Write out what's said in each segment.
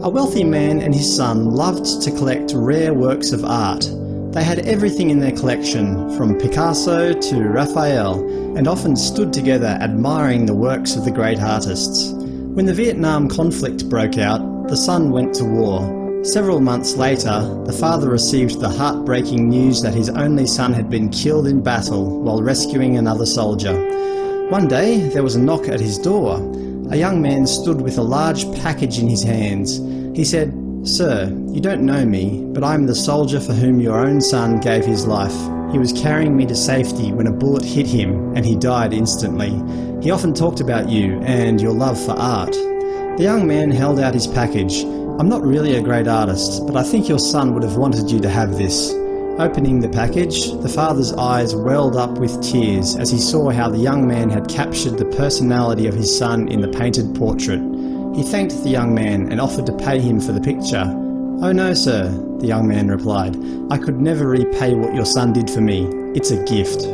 A wealthy man and his son loved to collect rare works of art. They had everything in their collection, from Picasso to Raphael, and often stood together admiring the works of the great artists. When the Vietnam conflict broke out, the son went to war. Several months later, the father received the heartbreaking news that his only son had been killed in battle while rescuing another soldier. One day, there was a knock at his door. A young man stood with a large package in his hands. He said, "Sir, you don't know me, but I am the soldier for whom your own son gave his life. He was carrying me to safety when a bullet hit him and he died instantly. He often talked about you and your love for art." The young man held out his package. "I'm not really a great artist, but I think your son would have wanted you to have this." Opening the package, the father's eyes welled up with tears as he saw how the young man had captured the personality of his son in the painted portrait. He thanked the young man and offered to pay him for the picture. "Oh no, sir," the young man replied. "I could never repay what your son did for me. It's a gift."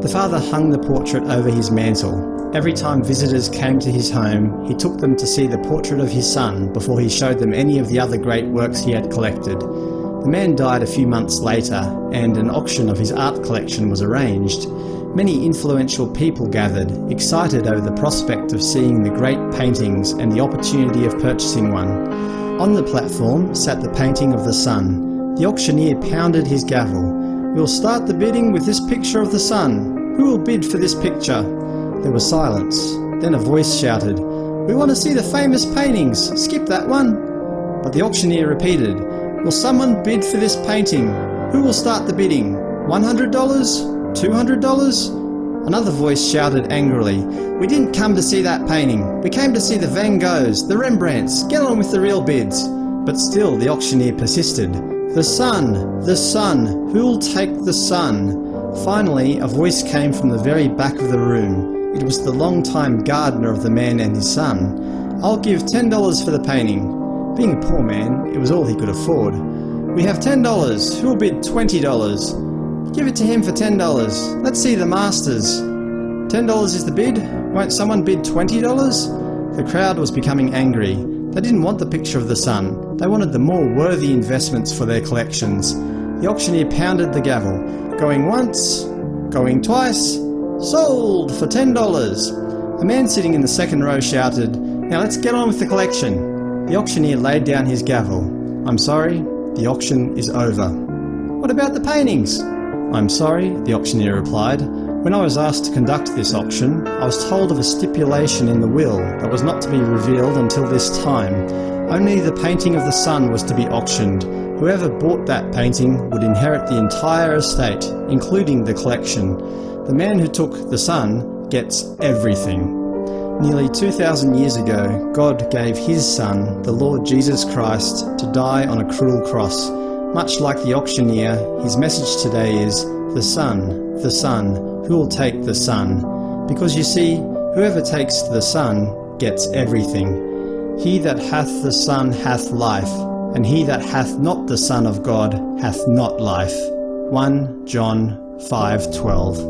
The father hung the portrait over his mantle. Every time visitors came to his home, he took them to see the portrait of his son before he showed them any of the other great works he had collected. The man died a few months later, and an auction of his art collection was arranged. Many influential people gathered, excited over the prospect of seeing the great paintings and the opportunity of purchasing one. On the platform sat the painting of the sun. The auctioneer pounded his gavel. "We'll start the bidding with this picture of the sun. Who will bid for this picture?" There was silence. Then a voice shouted, "We want to see the famous paintings. Skip that one." But the auctioneer repeated, "Will someone bid for this painting? Who will start the bidding? $100? $200? Another voice shouted angrily, "We didn't come to see that painting. We came to see the Van Goghs, the Rembrandts. Get on with the real bids." But still the auctioneer persisted. "The sun! The sun! Who'll take the sun?" Finally, a voice came from the very back of the room. It was the long-time gardener of the man and his son. "I'll give $10 for the painting." Being a poor man, it was all he could afford. "We have $10. Who'll bid $20? "Give it to him for $10. Let's see the masters." $10 is the bid? Won't someone bid $20? The crowd was becoming angry. They didn't want the picture of the sun. They wanted the more worthy investments for their collections. The auctioneer pounded the gavel. Going once, going twice. "Sold for $10. A man sitting in the second row shouted, "Now let's get on with the collection." The auctioneer laid down his gavel. "I'm sorry, the auction is over." "What about the paintings?" "I'm sorry," the auctioneer replied. "When I was asked to conduct this auction, I was told of a stipulation in the will that was not to be revealed until this time. Only the painting of the sun was to be auctioned. Whoever bought that painting would inherit the entire estate, including the collection. The man who took the sun gets everything." Nearly 2,000 years ago, God gave his Son, the Lord Jesus Christ, to die on a cruel cross. Much like the auctioneer, his message today is, the Son, who will take the Son? Because you see, whoever takes the Son gets everything. He that hath the Son hath life, and he that hath not the Son of God hath not life. 1 John 5:12